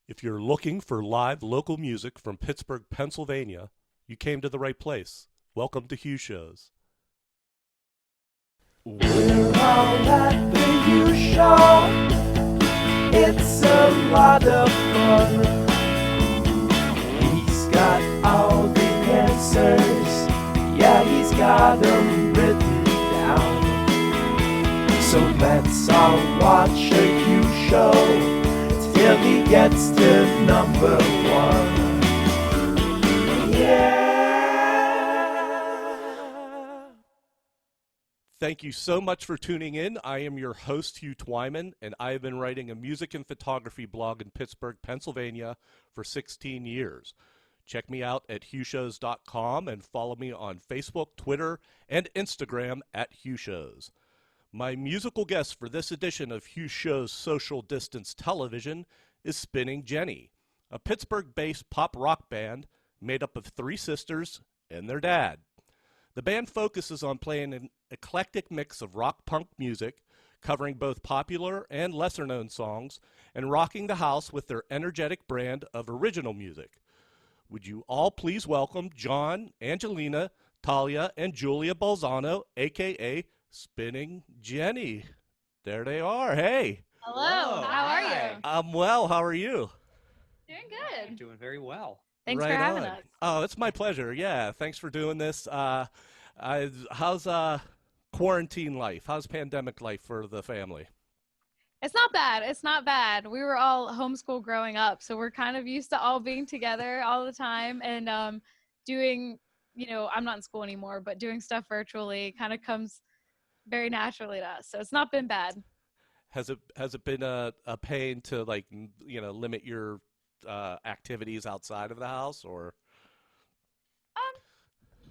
If you're looking for live local music from Pittsburgh, Pennsylvania, you came to the right place. Welcome to Hugh Shows. We're all at the Hugh Show. It's a lot of fun. He's got all the answers. Yeah, he's got them written down. So let's all watch a Hugh Show till he gets to number one. Yeah. Thank you so much for tuning in. I am your host, Hugh Twyman, and I have been writing a music and photography blog in Pittsburgh, Pennsylvania for 16 years. Check me out at HughShows.com and follow me on Facebook, Twitter, and Instagram at HughShows. My musical guest for this edition of Hugh Show's Social Distance Television is Spinning Jenny, a Pittsburgh-based pop rock band made up of three sisters and their dad. The band focuses on playing an eclectic mix of rock-punk music, covering both popular and lesser-known songs, and rocking the house with their energetic brand of original music. Would you all please welcome John, Angelina, Talia, and Julia Bolzano, a.k.a. Spinning Jenny. There they are. Hey. Hello. How are you? I'm well. How are you? Doing good. Doing very well. Thanks Right for having on. us. Oh, it's my pleasure. Yeah, thanks for doing this. How's quarantine life? How's pandemic life for the family? It's not bad. It's not bad. We were all homeschooled growing up, so we're kind of used to all being together all the time and doing, I'm not in school anymore, but doing stuff virtually kind of comes very naturally to us. So it's not been bad. Has it been a pain to limit your activities outside of the house, or?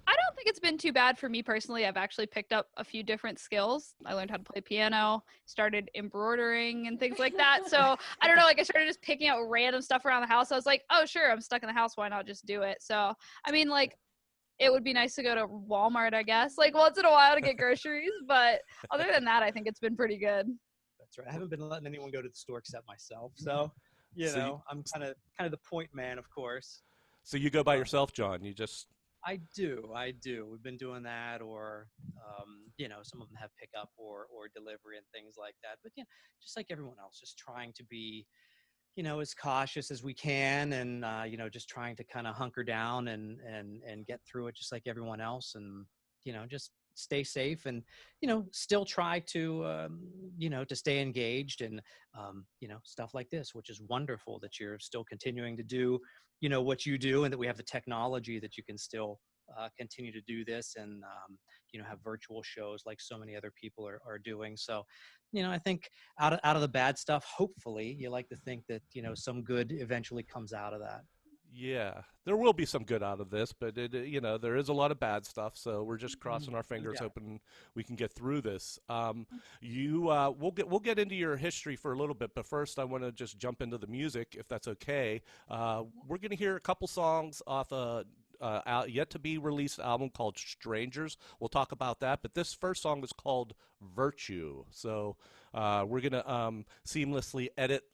I don't think it's been too bad for me personally. I've actually picked up a few different skills. I learned how to play piano, started embroidering and things like that. So I don't know, I started just picking out random stuff around the house. I was like, oh, sure, I'm stuck in the house. Why not just do it? So, it would be nice to go to Walmart, I guess, once in a while to get groceries. But other than that, I think it's been pretty good. That's right. I haven't been letting anyone go to the store except myself. So, I'm kind of the point man, of course. So you go by yourself, John? You just... I do. We've been doing that, or, some of them have pickup or delivery and things like that. But, just like everyone else, just trying to be, as cautious as we can and, just trying to kind of hunker down and get through it just like everyone else and, just stay safe and, still try to, to stay engaged and, stuff like this, which is wonderful that you're still continuing to do, what you do and that we have the technology that you can still continue to do this and, have virtual shows like so many other people are doing. So, I think out of the bad stuff, hopefully you like to think that, some good eventually comes out of that. Yeah, there will be some good out of this, but there is a lot of bad stuff. So we're just crossing our fingers, hoping we can get through this. We'll get into your history for a little bit, but first I want to just jump into the music, if that's okay. We're going to hear a couple songs off a yet to be released album called Strangers. We'll talk about that, but this first song is called Virtue. So we're going to seamlessly edit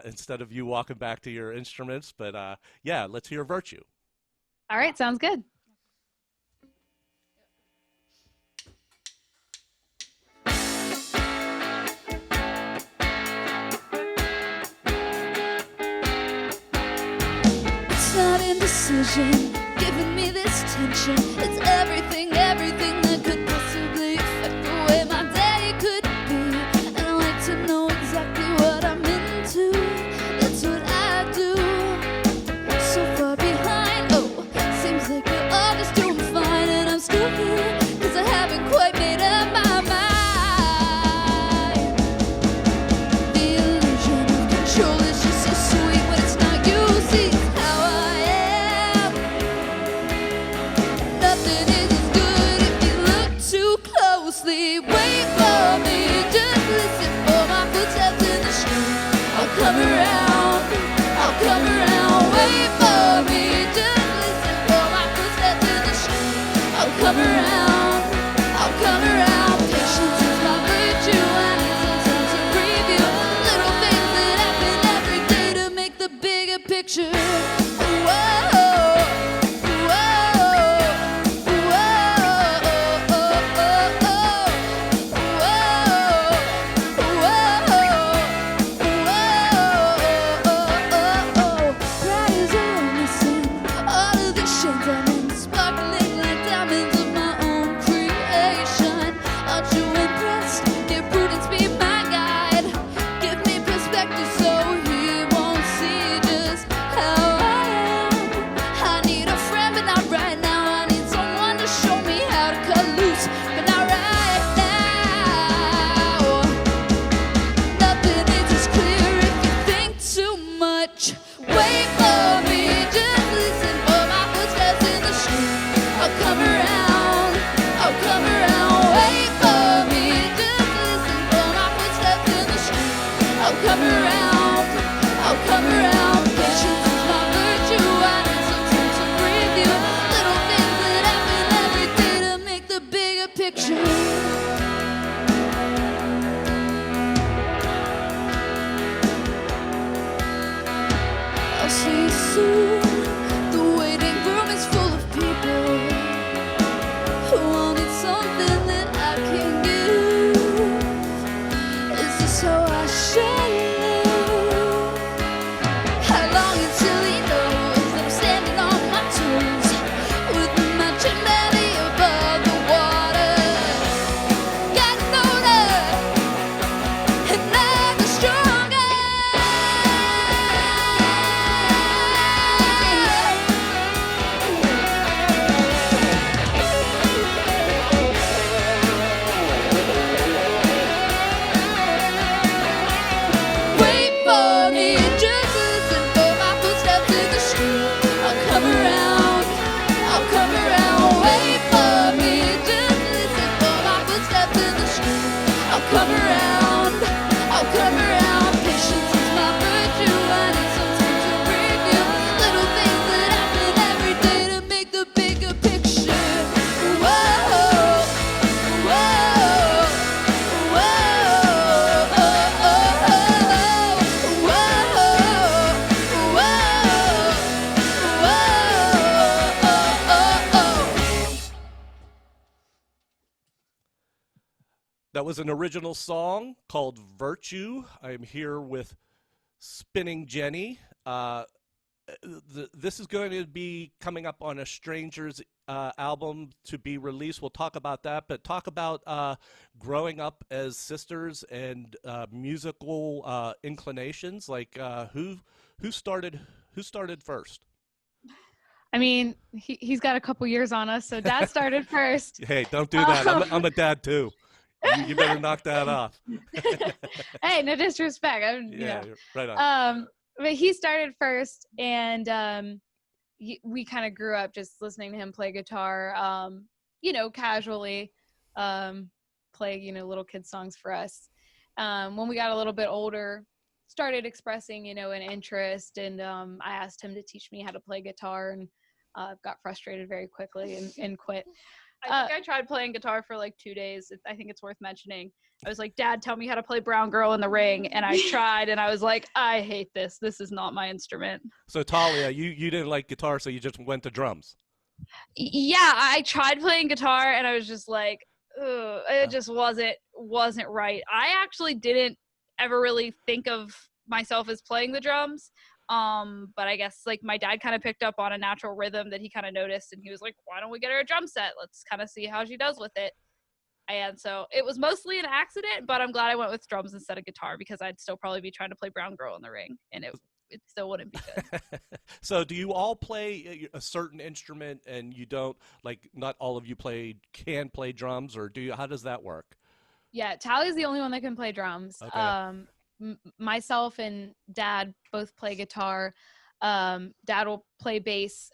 instead of you walking back to your instruments. But let's hear Virtue. All right, sounds good. It's not indecision giving me this tension. It's everything that could possibly affect the way my day could be. And I like to know exactly what I'm into. That's what I do. So far behind, seems like we're all just doing fine. And I'm still here, 'cause I haven't quite made up my mind. The illusion of control is just so sweet when it's not you. See, it's how I am. Nothing is as good if you picture. Whoa, That was an original song called Virtue. I'm here with Spinning Jenny. This is going to be coming up on a Stranger's album to be released. We'll talk about that, but talk about growing up as sisters and musical inclinations. Like who started first? I mean, he's got a couple years on us, so Dad started first. Hey, don't do that. I'm a dad too. You better knock that off. Hey, no disrespect. Yeah, right on. But he started first, and we kind of grew up just listening to him play guitar, casually play, little kid songs for us. When we got a little bit older, started expressing, an interest, and I asked him to teach me how to play guitar, and got frustrated very quickly and quit. I think I tried playing guitar for like 2 days. I think it's worth mentioning. I was like, Dad, tell me how to play Brown Girl in the Ring. And I tried, and I was like, I hate this. This is not my instrument. So, Talia, you didn't like guitar, so you just went to drums. Yeah, I tried playing guitar, and I was just like, ugh, it just wasn't right. I actually didn't ever really think of myself as playing the drums. But I guess like my dad kind of picked up on a natural rhythm that he kind of noticed, and he was like, why don't we get her a drum set? Let's kind of see how she does with it. And so it was mostly an accident, but I'm glad I went with drums instead of guitar, because I'd still probably be trying to play Brown Girl in the Ring, and it still wouldn't be good. So do you all play a certain instrument, and you don't, like, not all of you can play drums, or how does that work? Yeah, Talia's the only one that can play drums. Okay. Myself and Dad both play guitar. Dad will play bass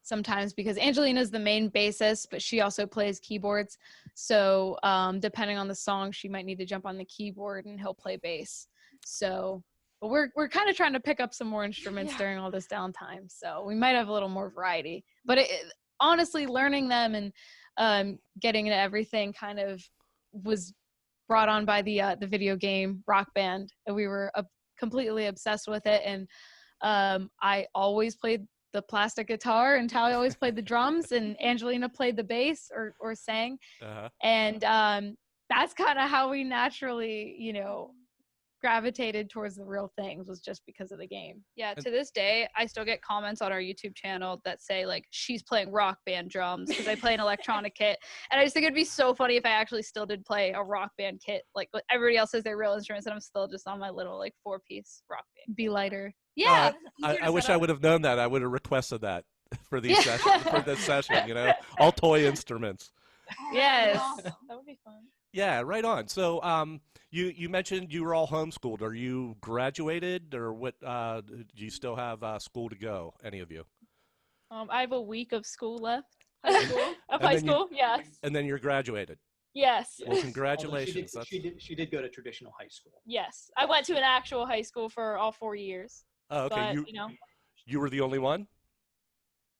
sometimes, because Angelina's the main bassist, but she also plays keyboards. So depending on the song, she might need to jump on the keyboard, and he'll play bass. So but we're kind of trying to pick up some more instruments during all this downtime. So we might have a little more variety. But honestly, learning them and getting into everything kind of was brought on by the video game Rock Band. And we were completely obsessed with it, and I always played the plastic guitar, and Tally always played the drums, and Angelina played the bass or sang. And that's kind of how we naturally, you know, gravitated towards the real things, was just because of the game. Yeah, to this day, I still get comments on our YouTube channel that say, like, she's playing rock band drums because I play an electronic kit. And I just think it'd be so funny if I actually still did play a rock band kit. Like, everybody else has their real instruments, and I'm still just on my little, like, 4-piece rock band. Be lighter. Yeah. I wish I would have known that. I would have requested that for these sessions, for this session, you know, all toy instruments. Yes. That would be fun. Yeah, right on. So, you mentioned you were all homeschooled. Are you graduated, or what? Do you still have school to go? Any of you? I have a week of school left. High school, yes. And then you're graduated. Yes. Well, congratulations. She did go to traditional high school. Yes, I went to an actual high school for all 4 years. Oh, okay. But, you were the only one?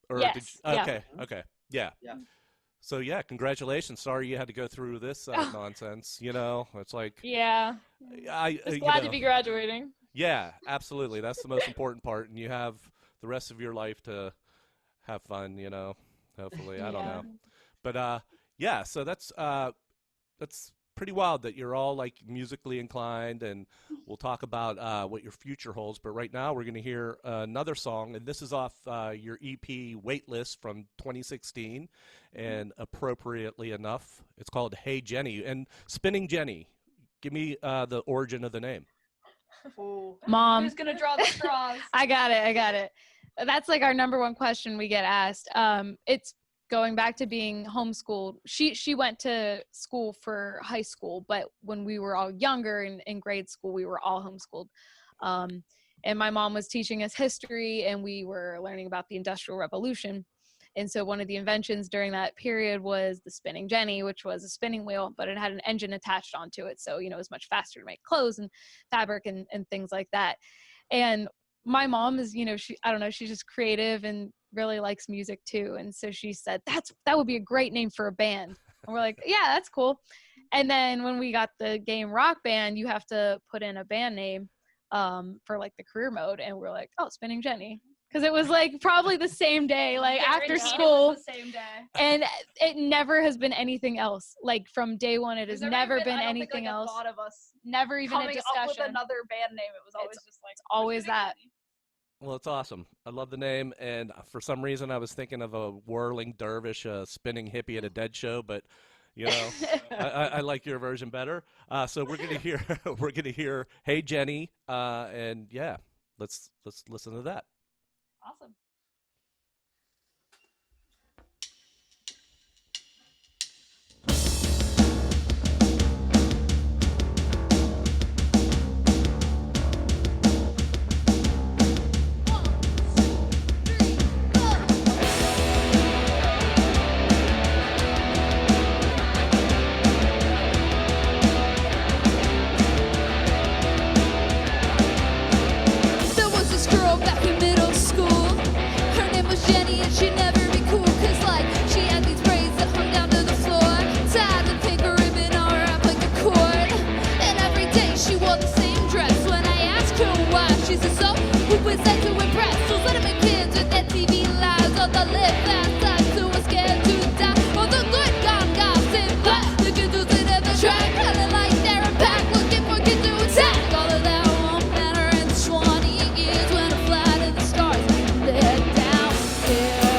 Or yes. Okay. Yeah. So yeah, congratulations. Sorry you had to go through this nonsense. You know, it's like glad to be graduating. Yeah, absolutely. That's the most important part, and you have the rest of your life to have fun. You know, hopefully. I don't know, but yeah. So that's pretty wild that you're all like musically inclined, and we'll talk about what your future holds. But right now we're going to hear another song, and this is off your EP Waitlist from 2016, and appropriately enough, it's called Hey Jenny. And Spinning Jenny, give me the origin of the name. Mom. Who's going to draw the straws? I got it. That's like our number one question we get asked. It's going back to being homeschooled. She went to school for high school, but when we were all younger in grade school, we were all homeschooled. And my mom was teaching us history, and we were learning about the Industrial Revolution. And so one of the inventions during that period was the spinning jenny, which was a spinning wheel, but it had an engine attached onto it. So, you know, it was much faster to make clothes and fabric and things like that. And my mom is, you know, she's just creative and really likes music too. And so she said, that would be a great name for a band. And we're like, yeah, that's cool. And then when we got the game Rock Band, you have to put in a band name for like the career mode. And we're like, oh, Spinning Jenny. Because it was like probably the same day, like after school. The same day. And it never has been anything else. Like from day one, it has never been anything else. I don't think, like, a thought of us never even a coming discussion. up with another band name. It was always just like, it's always that. Well, it's awesome. I love the name, and for some reason I was thinking of a whirling dervish, spinning hippie at a dead show, but you know, I like your version better. So we're gonna hear Hey Jenny, and yeah, let's listen to that. awesome. There was this girl back in middle school. Her name was Jenny, and she'd never be cool. Cause like, she had these braids that hung down to the floor, tied with pink ribbon all wrapped like a cord. And every day she wore the same dress. When I asked her why, she said, so who was that to impress? Those little kids with their TV lives, or the live fast lives who were scared to die, or the good gone gossip, but the kids who sit at the track, kinda like they're a pack, looking for kids to attack. All of that won't matter in 20 years when I fly to the stars. They're down here,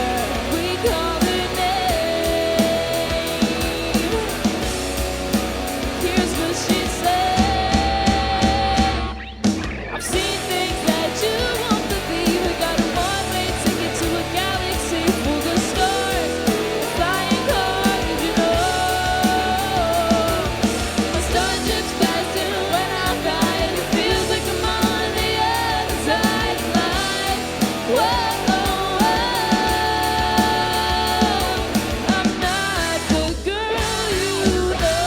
we call their name. Here's what she said: I've seen things that you want to be. We got a one-way ticket to a galaxy full of stars, flying cars, you know. My starship's passing when I ride. It feels like I'm on the other side of life. Whoa, I'm not the girl you know.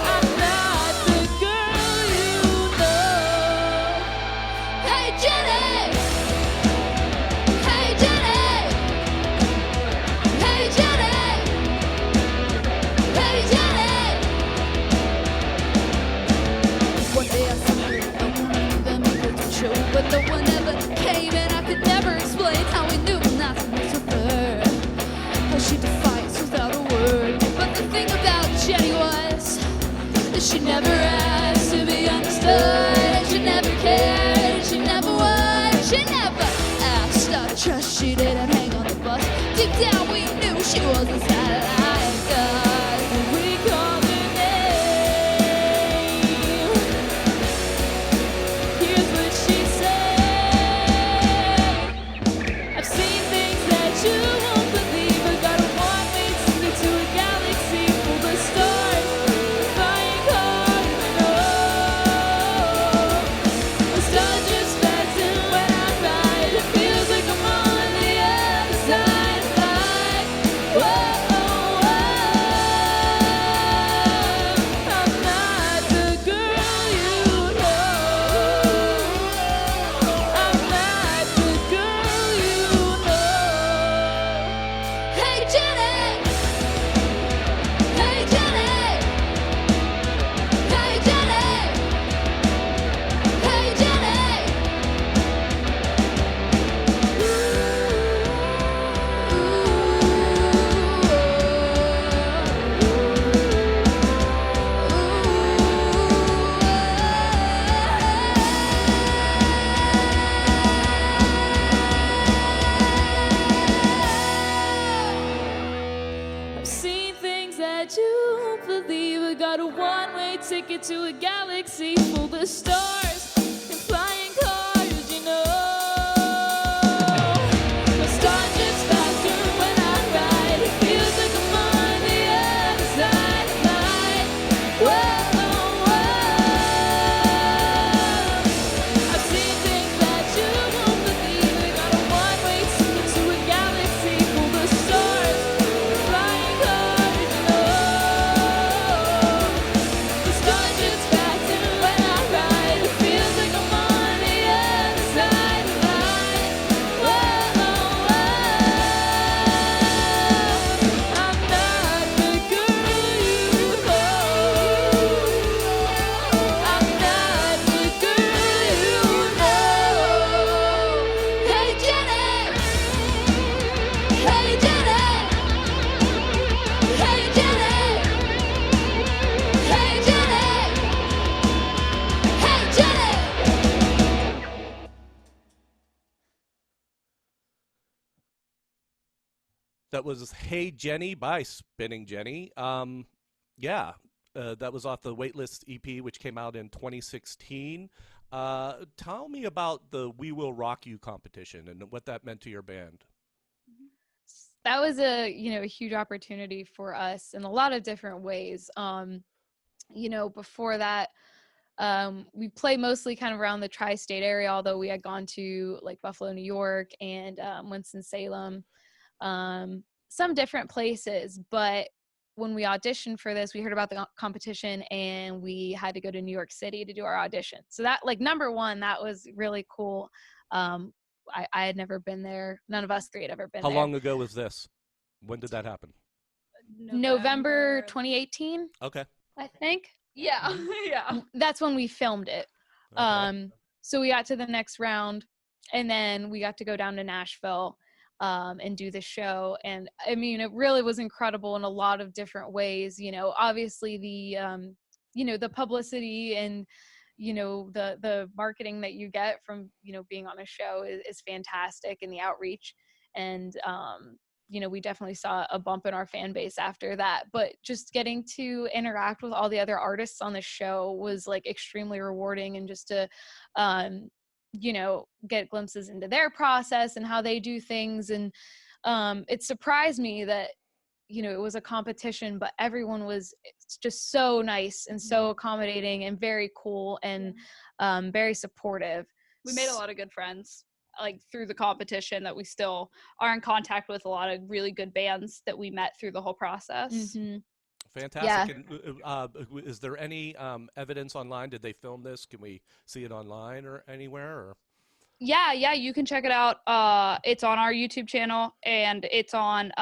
I'm not the girl you know. Hey Jenny, hey Jenny, hey Jenny, hey Jenny. One day I saw her, I won't even make her to show. but no one ever came, and I could never explain how we knew not to mess with her. How she defies without a word. But the thing about Jenny was that she never asked to be understood, and she never cared, and she never would. She never asked out of trust, she didn't hang on the bus. Deep down we knew she was a satellite god. We called her name. Here's what she said: I've seen things that you won't believe. I got a one-way ticket to a galaxy full of stars, flying cars, and the stars just passing when I ride. It feels like I'm on the other side. Like, whoa, I'm not the girl you know. I'm not the girl you know. Hey Jenny, hey Jenny, hey Jenny, hey Jenny. I've seen things that you won't believe. I got a one-way ticket to a galaxy full of stars and flying cars, you know. The stars just faster when I ride. It feels like I'm on the other side of light. Whoa, I've seen things that you won't believe. I got a one-way ticket to a galaxy full of stars and flying cars, you know. The stars just faster when I ride. It feels like I'm on the other side of light. Whoa, I'm not the girl you know. I'm not the girl you know. Hey Jenny, hey Jenny, hey Jenny, hey Jenny, hey Jenny. That was Hey Jenny by Spinning Jenny. Yeah, that was off the Waitlist EP, which came out in 2016. Tell me about the We Will Rock You competition and what that meant to your band. That was a huge opportunity for us in a lot of different ways. Before that, we play mostly kind of around the tri-state area, although we had gone to like Buffalo, New York, and Winston-Salem, some different places. But when we auditioned for this, we heard about the competition and we had to go to New York City to do our audition. So that, like, number one, that was really cool. I had never been there. None of us three had ever been there. How long ago was this? When did that happen? November 2018, Okay. I think. Yeah. Yeah. That's when we filmed it. Okay. So we got to the next round, and then we got to go down to Nashville and do the show. And I mean, it really was incredible in a lot of different ways. Obviously the the publicity and the marketing that you get from being on a show is fantastic, and the outreach. And we definitely saw a bump in our fan base after that. But just getting to interact with all the other artists on the show was like extremely rewarding, and just to get glimpses into their process and how they do things. And it surprised me that it was a competition, but everyone was just so nice and so accommodating and very cool and very supportive. We made a lot of good friends like through the competition that we still are in contact with, a lot of really good bands that we met through the whole process. Mm-hmm. Fantastic. Yeah. And, is there any evidence online? Did they film this? Can we see it online or anywhere? Or? Yeah, you can check it out. It's on our YouTube channel, and it's on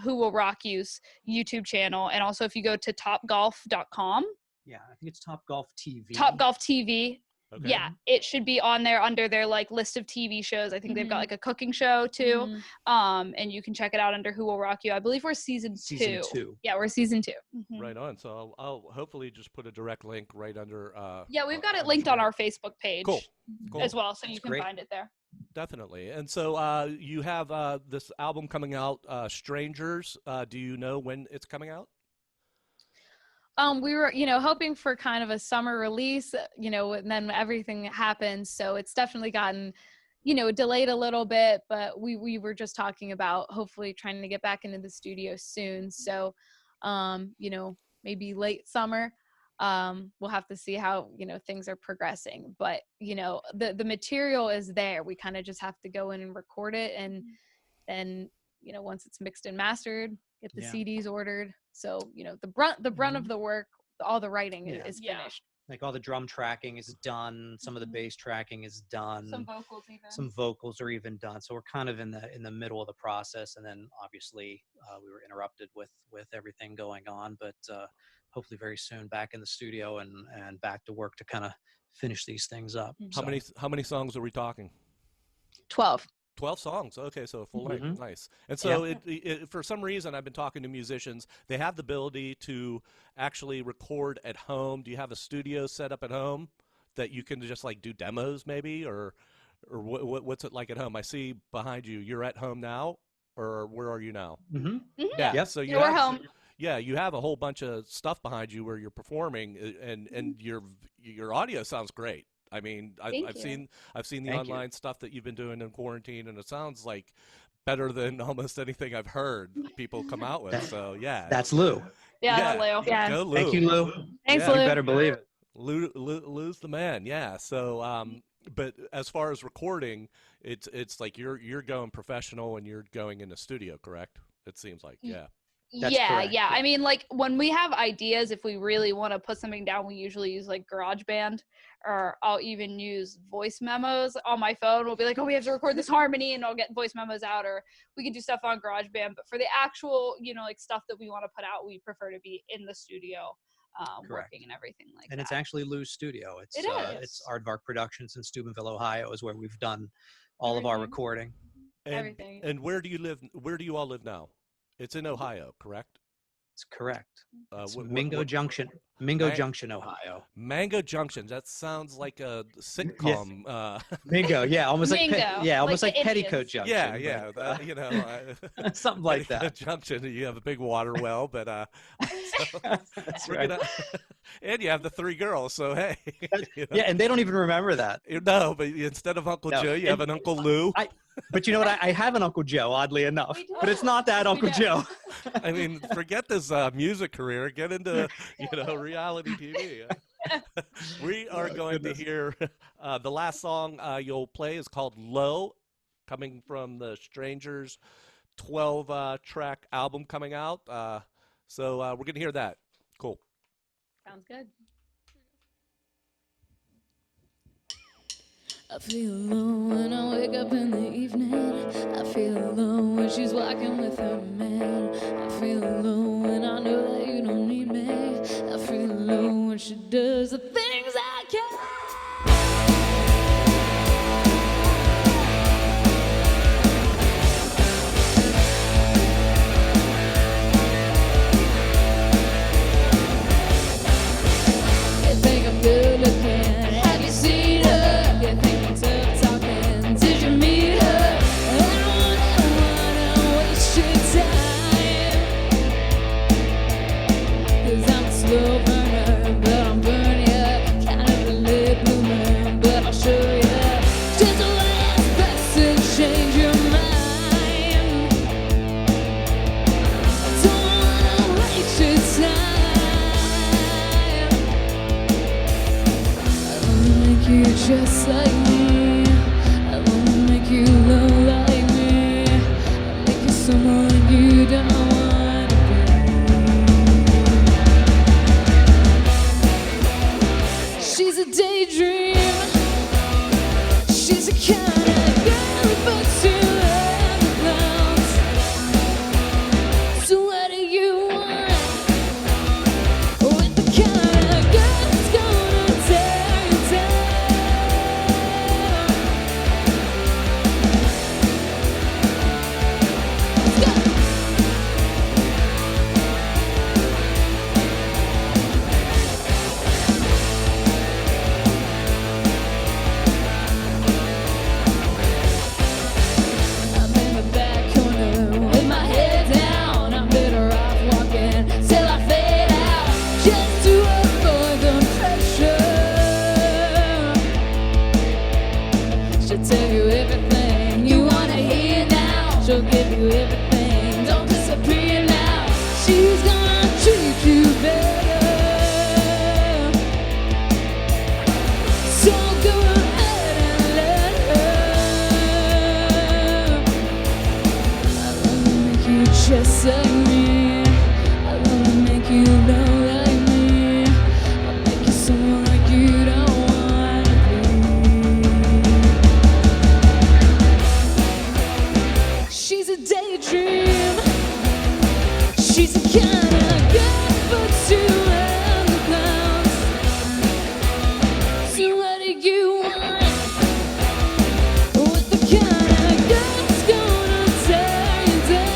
Who Will Rock You's YouTube channel. And also if you go to topgolf.com. Yeah, I think it's Top Golf TV. Top Golf TV. Okay. Yeah, it should be on there under their like list of TV shows. I think they've got like a cooking show too. And you can check it out under Who Will Rock You. I believe we're season 2. Yeah, we're season 2. Right on. So I'll hopefully just put a direct link right under. Yeah, we've got it linked on our Facebook page Cool. as well, so you can great. find it there. Definitely. And so you have this album coming out, Strangers. Do you know when it's coming out? We were, hoping for kind of a summer release, and then everything happened. So it's definitely gotten, delayed a little bit, but we were just talking about hopefully trying to get back into the studio soon. So, maybe late summer. We'll have to see how, things are progressing, but, the material is there. We kind of just have to go in and record it. And then, once it's mixed and mastered, get the CDs ordered. So, the brunt of the work, all the writing is finished. Like all the drum tracking is done. Some of the bass tracking is done. Some vocals even. Some vocals are even done. So we're kind of in the middle of the process. And then obviously we were interrupted with everything going on, but hopefully very soon back in the studio and back to work to kind of finish these things up. How many songs are we talking? 12. 12 songs. Okay, so full length. Nice. And so it, for some reason, I've been talking to musicians. They have the ability to actually record at home. Do you have a studio set up at home that you can just like do demos maybe, or what's it like at home? I see behind you, you're at home now, or where are you now? Yeah. Yep. So we're home. Yeah, you have a whole bunch of stuff behind you where you're performing, and your audio sounds great. I mean, I've seen the online stuff that you've been doing in quarantine, and it sounds like better than almost anything I've heard people come out with. So yeah, that's Lou. Yeah, Lou. Yeah, go Lou. Thank you, Lou. Thanks, Lou. You better believe it. Lou's the man. Yeah. So, but as far as recording, it's like you're going professional and you're going in the studio, correct? It seems like, yeah. That's correct. Yeah. I mean, like when we have ideas, if we really want to put something down, we usually use like GarageBand, or I'll even use voice memos on my phone. We'll be like, oh, we have to record this harmony, and I'll get voice memos out, or we can do stuff on GarageBand. But for the actual, like stuff that we want to put out, we prefer to be in the studio working and everything like that. And it's actually Lou's studio. It's Aardvark Productions in Steubenville, Ohio, is where we've done all of our recording. Everything. And where do you live? Where do you all live now? It's in Ohio, correct? It's correct. It's Mingo Junction, Ohio. Mango Junction. That sounds like a sitcom. Yes. Mingo, yeah, almost almost like Petticoat Junction. Yeah, something like that. Junction. You have a big water well, but that's right. And you have the 3 girls. So hey, yeah, and they don't even remember that. No, but instead of Uncle Joe, you have an Uncle Lou. But you know what? I have an Uncle Joe, oddly enough. But it's not that Uncle Joe. I mean, forget this music career. Get into, reality TV. We are going to hear the last song you'll play is called Low, coming from the Strangers 12-track album coming out. So we're going to hear that. Cool. Sounds good. I feel alone when I wake up in the evening. I feel alone when she's walking with her man. I feel alone when I know that you don't need me. I feel alone when she does the things I can't. You think I'm good looking? Have you seen her? You think I'm tough talking? Did you meet her? I don't wanna waste your time, 'cause I'm a slow burner, but I'm burning you. Kind of a late bloomer, but I'll show you just the way it's best to change your mind. I don't wanna waste your time. You just like me. I wanna make you love like me. I'll make you someone you don't wanna be. She's a daydream. She's a kind of girl who puts you on the clouds. So what do you want? With the kind of girl that's gonna tear you down. She'll tell you everything you wanna hear now. She'll give you everything, don't disappear now. She's gonna treat you better. So go ahead and let her. I wanna make you just like me. I wanna make you love like me. I'll make you someone like you don't wanna be. She's a daydream. She's the kind of girl for two and the clouds. So what do you want? What the kind of girl's gonna tear you down?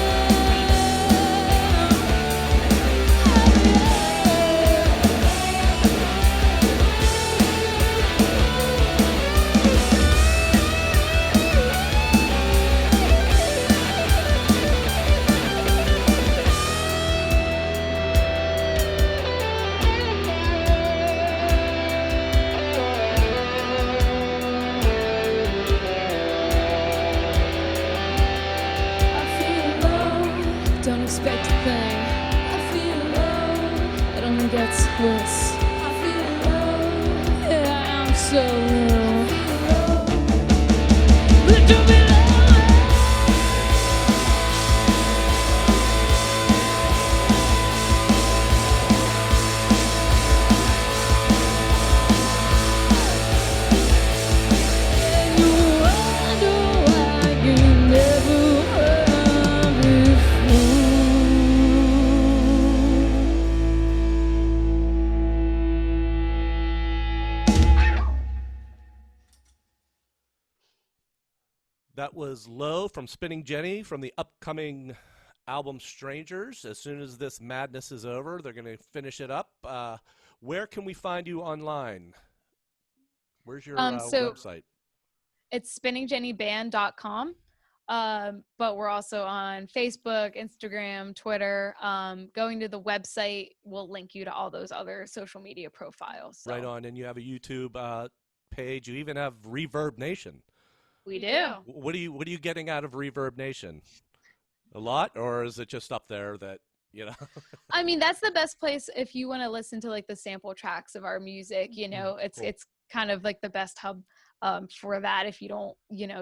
I feel low, don't expect a thing. I feel low, it only gets worse. I feel low, yeah, I'm so low. But don't be low. And you wonder why you never were before. That was Low from Spinning Jenny from the upcoming album Strangers. As soon as this madness is over, they're going to finish it up. Where can we find you online? Where's your So- website? It's spinningjennyband.com. But we're also on Facebook, Instagram, Twitter. Going to the website will link you to all those other social media profiles. So Right on. And you have a YouTube page. You even have Reverb Nation. we do. What are you getting out of Reverb Nation? A lot, or is it just up there that, you know? I mean, that's the best place if you want to listen to like the sample tracks of our music. You know, it's Cool. it's kind of like the best hub for that. If you don't,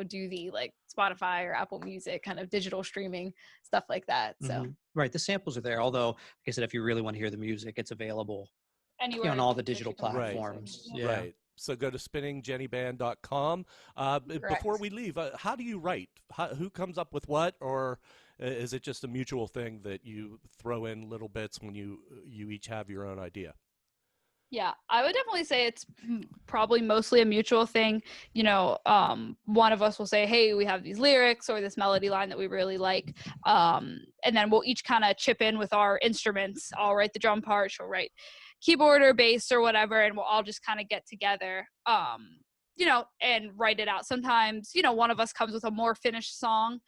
do the like Spotify or Apple Music kind of digital streaming stuff like that. So Mhm. Right, the samples are there. Although, like I said, if you really want to hear the music, it's available anywhere on all the that digital you can listen to platforms. music. Yeah. Right. So go to spinningjennyband.com. Before Correct. we leave, how do you write? Who comes up with what, or is it just a mutual thing that you throw in little bits when you each have your own idea? Yeah, I would definitely say it's probably mostly a mutual thing. One of us will say, hey, we have these lyrics or this melody line that we really like. And then we'll each kind of chip in with our instruments. I'll write the drum part, she'll write keyboard or bass or whatever, and we'll all just kind of get together, and write it out. Sometimes, one of us comes with a more finished song.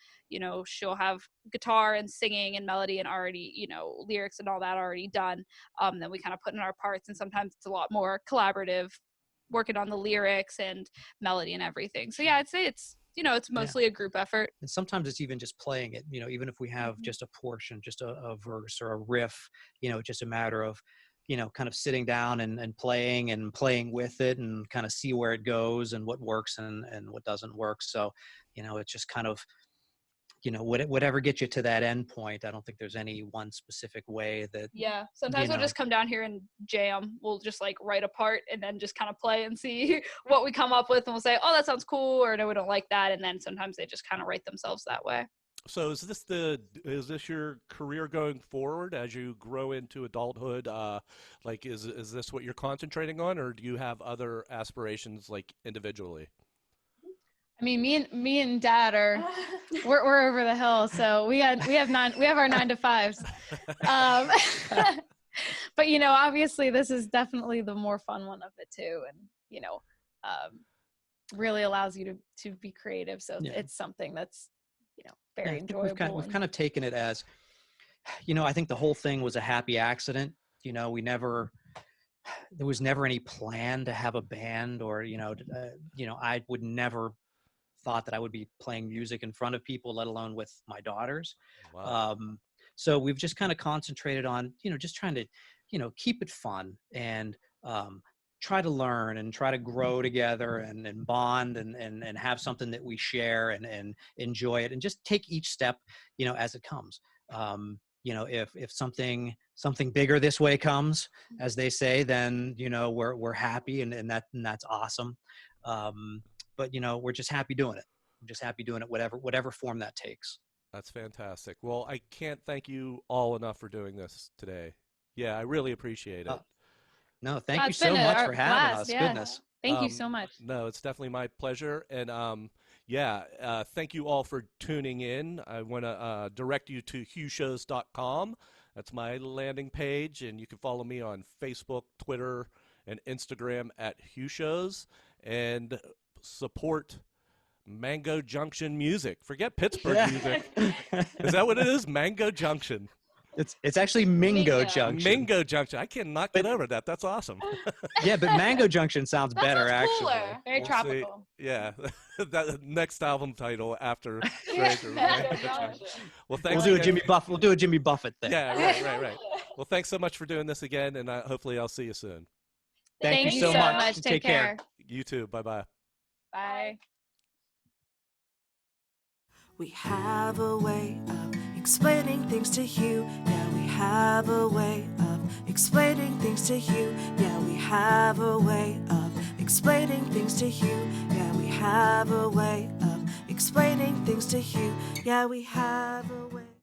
She'll have guitar and singing and melody and already, lyrics and all that already done. Then we kind of put in our parts, and sometimes it's a lot more collaborative, working on the lyrics and melody and everything. So yeah, I'd say it's mostly a group effort. And sometimes it's even just playing it, even if we have just a portion, just a verse or a riff, it's just a matter of, kind of sitting down and playing with it and kind of see where it goes and what works and what doesn't work. So, it's just kind of, whatever gets you to that end point. I don't think there's any one specific way that. Yeah, sometimes we'll just come down here and jam. We'll just like write a part and then just kind of play and see what we come up with, and we'll say, oh, that sounds cool, or no, we don't like that. And then sometimes they just kind of write themselves that way. So is this your career going forward as you grow into adulthood? Is this what you're concentrating on, or do you have other aspirations like individually? I mean, me and Dad we're over the hill, so we have our 9 to 5s. But obviously this is definitely the more fun one of it too, and really allows you to be creative. So Yeah. it's something that's very I think enjoyable. we've kind of taken it as, I think the whole thing was a happy accident. There was never any plan to have a band, or I would never thought that I would be playing music in front of people, let alone with my daughters. Wow. So we've just kind of concentrated on, just trying to, keep it fun and try to learn and try to grow together and bond and have something that we share and enjoy it and just take each step, as it comes. If something bigger this way comes, as they say, then, we're happy and that's awesome. But we're just happy doing it. I'm just happy doing it, whatever form that takes. That's fantastic. Well, I can't thank you all enough for doing this today. Yeah, I really appreciate it. No, thank you It's so been much a for having blast, us. yeah. Goodness. Thank you so much. No, it's definitely my pleasure. And thank you all for tuning in. I want to direct you to HughShows.com. That's my landing page, and you can follow me on Facebook, Twitter, and Instagram at HughShows, and support Mango Junction music. Forget Pittsburgh music. Is that what it is? Mango Junction. It's actually Mingo Junction. Mingo Junction. I cannot get over that. That's awesome. Yeah, but Mango Junction sounds better, sounds actually. cooler. Very We'll tropical. see. Yeah, that next album title after Stranger. Mango Junction. Well, thanks. We'll do a Jimmy Buffett thing. Yeah, right. Well, thanks so much for doing this again, and hopefully I'll see you soon. Thank you so much. Take care. You too. Bye-bye. Bye. We have a way of explaining things to Hugh. Yeah, we have a way of explaining things to Hugh. Yeah, we have a way of explaining things to Hugh. Yeah, we have a way of explaining things to Hugh. Yeah, we have a way.